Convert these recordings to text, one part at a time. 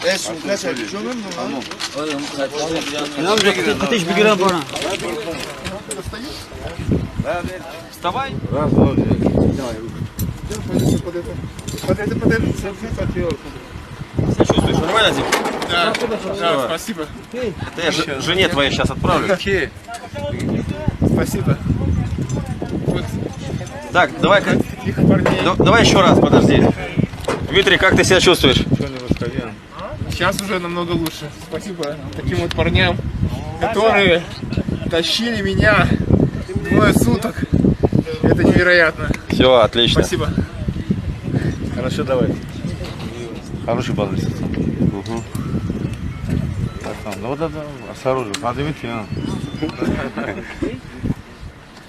kaç ay? Çok memnun lan. Нам ты тысяч бегерам бана. Вставай. Раз, два, подойди. Себя чувствуешь нормально, Дим? Да, спасибо. Да я жене твоей сейчас отправлю. Окей. Спасибо. Так, давай, Их парней. давай еще раз, подожди. Дмитрий, как ты себя чувствуешь? Сейчас уже намного лучше. Спасибо таким вот парням, которые тащили меня 2 суток. Это невероятно. Все, отлично. Спасибо. Хорошо, давай. Хороший баланс. Угу. Ну вот это осторожно, поднимите.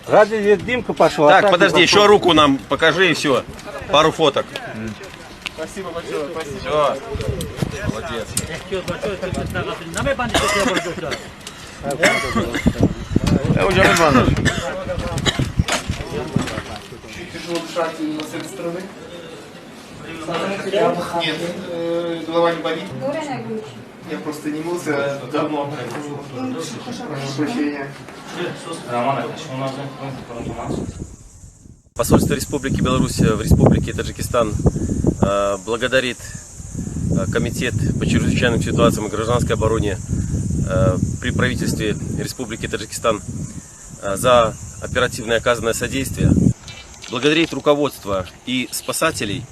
Ради Димка пошел. Так, подожди, еще руку нам покажи и все. Пару фоток. Спасибо большое. Спасибо. Все. Молодец. Я уже не банан. Тяжело дышать с этой стороны. Нет, голова не болит. Я просто не мылся давно. Прошу прощения. Посольство Республики Беларусь в Республике Таджикистан благодарит Комитет по чрезвычайным ситуациям и гражданской обороне при правительстве Республики Таджикистан за оперативное оказанное содействие. Благодарит руководство и спасателей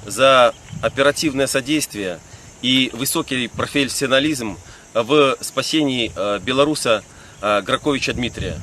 за оперативное содействие и высокий профессионализм в спасении белоруса Граковича Дмитрия.